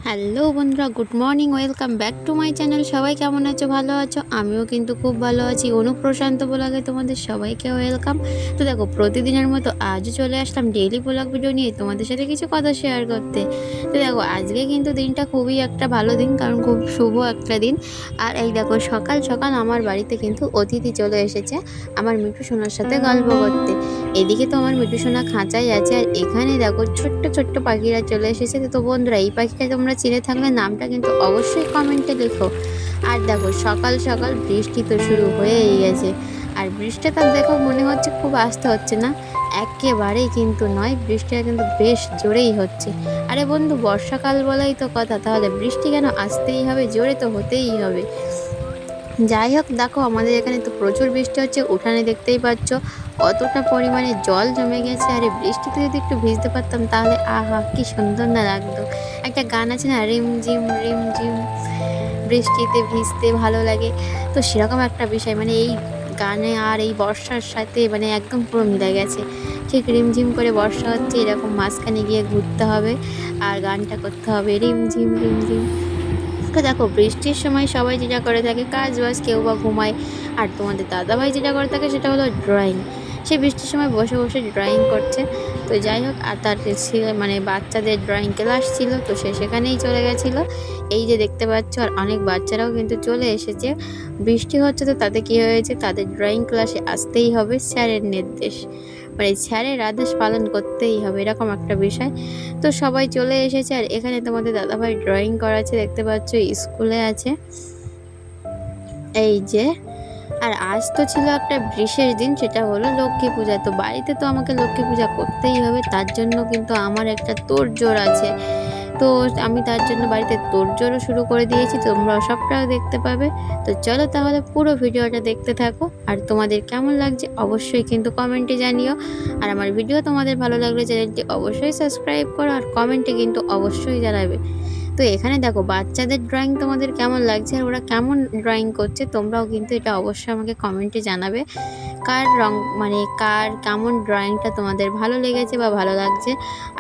Hello বন্ধুরা, good morning, welcome back to my channel. সবাই কেমন আছো? ভালো আছো? আমিও কিন্তু খুব ভালো আছি। অনুপ্রশান্ত ব্লগে তোমাদের সবাইকে ওয়েলকাম। তো দেখো, প্রতিদিনের মতো আজও চলে আসলাম ডেইলি ব্লগ ভিডিও নিয়ে তোমাদের সাথে কিছু কথা শেয়ার করতে। তো দেখো, আজকে কিন্তু দিনটা খুবই একটা ভালো দিন, কারণ খুব শুভ একটা দিন। আর এই দেখো, সকাল সকাল আমার বাড়িতে কিন্তু অতিথি চলে এসেছে আমার মিঠু সোনার সাথে গল্প করতে। এদিকে তো আমার মিঠু সোনা খাঁচাই আছে, আর এখানে দেখো ছোট্ট ছোট্ট পাখিরা চলে এসেছে। তো বন্ধুরা, এই পাখিটা তোমরা চিনে থাকলে নামটা কিন্তু অবশ্যই কমেন্টে লেখো। আর দেখো, সকাল সকাল বৃষ্টি তো শুরু হয়েই গেছে, আর বৃষ্টিটা দেখো মনে হচ্ছে খুব আসতে হচ্ছে না, একেবারেই কিন্তু নয়, বৃষ্টিটা কিন্তু বেশ জোরেই হচ্ছে। আরে বন্ধু, বর্ষাকাল বলাই তো কথা, তাহলে বৃষ্টি কেন আসতেই হবে? জোরে তো হতেই হবে। যাই হোক, দেখো আমাদের এখানে তো প্রচুর বৃষ্টি হচ্ছে, উঠানে দেখতেই পাচ্ছ কতটা পরিমাণে জল জমে গেছে। আর এই বৃষ্টিতে যদি একটু ভিজতে পারতাম তাহলে আহা কি সুন্দর না লাগতো। একটা গান আছে না, রিমঝিম রিমঝিম বৃষ্টিতে ভিজতে ভালো লাগে, তো সেরকম একটা বিষয়, মানে এই গানে আর এই বর্ষার সাথে মানে একদম পুরো মিলে গেছে। ঠিক রিমঝিম করে বর্ষা হচ্ছে, এরকম মাঝখানে গিয়ে ঘুরতে হবে আর গানটা করতে হবে রিমঝিম রিমঝিম। তো দেখো, বৃষ্টির সময় সবাই যেটা করে থাকে কাজ বাজ, কেউ বা ঘুমায়। আর তোমাদের দাদাভাই যেটা করে থাকে সেটা হলো ড্রয়িং। সে বৃষ্টির সময় বসে বসে ড্রয়িং করছে। তো যাই হোক, আর তার মানে বাচ্চাদের ড্রয়িং ক্লাস ছিল, তো সে সেখানেই চলে গেছিলো। এই যে দেখতে পাচ্ছ, আর অনেক বাচ্চারাও কিন্তু চলে এসেছে। বৃষ্টি হচ্ছে তো তাতে কি হয়েছে, তাদের ড্রয়িং ক্লাসে আসতেই হবে, স্যারের নির্দেশ, মানে স্যারের আদেশ পালন করতেই হবে, এরকম একটা বিষয়। তো সবাই চলে এসেছে, আর এখানে তোমাদের দাদাভাই ড্রয়িং করাচ্ছে, দেখতে পাচ্ছ স্কুলে আছে এই যে। আর আজ তো ছিল একটা বিশেষ দিন, সেটা হলো লক্ষ্মী পূজা। তো বাড়িতে তো আমাকে লক্ষ্মী পূজা করতেই হবে, তার জন্য কিন্তু আমার একটা তোড়জোড় আছে। তো আমি তার জন্য বাড়িতে তোড়জোড়ও শুরু করে দিয়েছি, তোমরা সবটাও দেখতে পাবে। তো চলো তাহলে পুরো ভিডিওটা দেখতে থাকো, আর তোমাদের কেমন লাগছে অবশ্যই কিন্তু কমেন্টে জানিও। আর আমার ভিডিও তোমাদের ভালো লাগলে চ্যানেলটি অবশ্যই সাবস্ক্রাইব করো, আর কমেন্টে কিন্তু অবশ্যই জানাবে। তো এখানে দেখো বাচ্চাদের ড্রয়িং তোমাদের কেমন লাগছে, আর ওরা কেমন ড্রয়িং করছে, তোমরাও কিন্তু এটা অবশ্যই আমাকে কমেন্টে জানাবে। কার রং মানে কার কেমন ড্রয়িংটা তোমাদের ভালো লেগেছে বা ভালো লাগছে।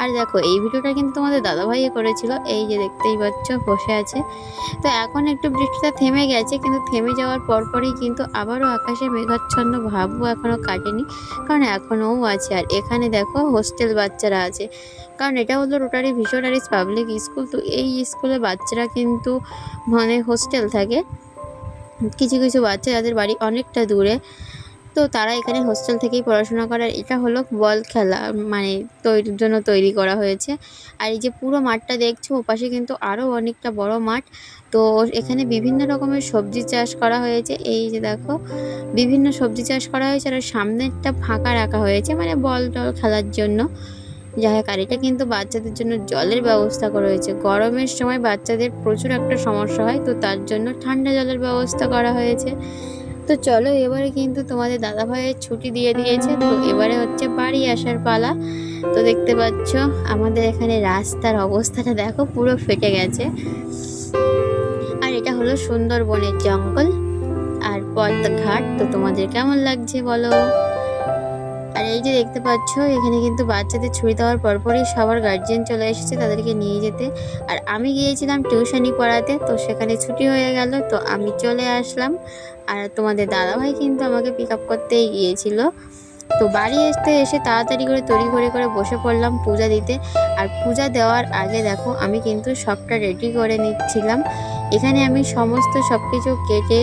আর দেখো, এই ভিডিওটা কিন্তু তোমাদের দাদাভাইও করেছিল, এই যে দেখতেই পাচ্ছ বসে আছে। তো এখন একটু বৃষ্টিটা থেমে গেছে, কিন্তু থেমে যাওয়ার পরপরই কিন্তু আবারও আকাশে মেঘাচ্ছন্ন ভাবও এখনও কাটেনি, কারণ এখনও আছে। আর এখানে দেখো হোস্টেল বাচ্চারা আছে, কারণ এটা হলো রোটারি ভিশনারিজ পাবলিক স্কুল। তো এই স্কুলে বাচ্চারা কিন্তু মানে হোস্টেল থাকে, কিছু কিছু বাচ্চা যাদের বাড়ি অনেকটা দূরে, তো তারা এখানে হোস্টেল থেকেই পড়াশোনা করার। এটা হলো বল খেলা মানে তৈরির জন্য তৈরি করা হয়েছে। আর এই যে পুরো মাঠটা দেখছো, ওপাশে কিন্তু আরও অনেকটা বড় মাঠ। তো এখানে বিভিন্ন রকমের সবজি চাষ করা হয়েছে, এই যে দেখো বিভিন্ন সবজি চাষ করা হয়েছে, আর সামনেরটা ফাঁকা রাখা হয়েছে মানে বল টল খেলার জন্য। যাই হোক, আর এটা কিন্তু বাচ্চাদের জন্য জলের ব্যবস্থা করা হয়েছে। গরমের সময় বাচ্চাদের প্রচুর একটা সমস্যা হয়, তো তার জন্য ঠান্ডা জলের ব্যবস্থা করা হয়েছে। তো চলো, এবারে কিন্তু তোমাদের দাদাভাইয়ের ছুটি দিয়ে দিয়েছে, তো এবারে হচ্ছে বাড়ি আসার পালা। তো দেখতে পাচ্ছ আমাদের এখানে রাস্তার অবস্থাটা দেখো, পুরো ফেটে গেছে। আর এটা হলো সুন্দরবনের জঙ্গল আর পথঘাট। তো তোমাদের কেমন লাগছে বলো। আর এই যে দেখতে পাচ্ছ, এখানে কিন্তু বাচ্চাদের ছুটি দেওয়ার পরপরই সবার গার্জিয়ান চলে এসেছে তাদেরকে নিয়ে যেতে। আর আমি গিয়েছিলাম টিউশনি পড়াতে, তো সেখানে ছুটি হয়ে গেল, তো আমি চলে আসলাম। আর তোমাদের দাদাভাই কিন্তু আমাকে পিক আপ করতেই গিয়েছিল। তো বাড়ি এসে তাড়াতাড়ি করে তড়িঘড়ি করে বসে পড়লাম পূজা দিতে। আর পূজা দেওয়ার আগে দেখো, আমি কিন্তু সবটা রেডি করে নিচ্ছিলাম। এখানে আমি সমস্ত সব কিছু কেটে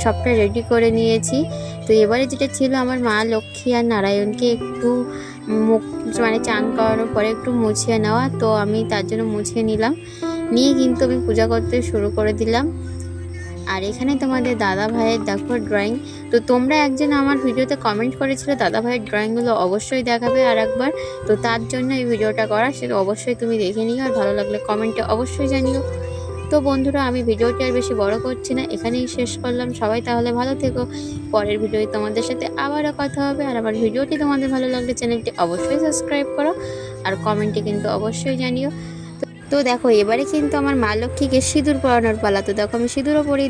সবটা রেডি করে নিয়েছি। তো এবারে যেটা ছিল, আমার মা লক্ষ্মী আর নারায়ণকে একটু মুখ মানে চান করানোর পরে একটু মুছিয়ে নেওয়া, তো আমি তার জন্য মুছিয়ে নিলাম, নিয়ে কিন্তু আমি পূজা করতে শুরু করে দিলাম। আর এখানে তোমাদের দাদা ভাইয়ের দেখো ড্রয়িং। তো তোমরা একজন আমার ভিডিওতে কমেন্ট করেছিল দাদা ভাইয়ের ড্রয়িংগুলো অবশ্যই দেখাবে আর একবার, তো তার জন্য এই ভিডিওটা করা, সেটা অবশ্যই তুমি দেখে নিও, আর ভালো লাগলে কমেন্টে অবশ্যই জানিও। তো বন্ধুরা, আমি ভিডিওটি আর বেশি বড় করছি না, এখানেই শেষ করলাম। সবাই তাহলে ভালো থেকো, পরের ভিডিওতে তোমাদের সাথে আবারও কথা হবে। আর আমার ভিডিওটি তোমাদের ভালো লাগলে চ্যানেলটি অবশ্যই সাবস্ক্রাইব করো, আর কমেন্টে কিন্তু অবশ্যই জানিও। তো দেখো, এবারে কিন্তু আমার মা লক্ষ্মীকে সিঁদুর পরানোর পালা। তো দেখো, আমি সিঁদুরও পরিয়ে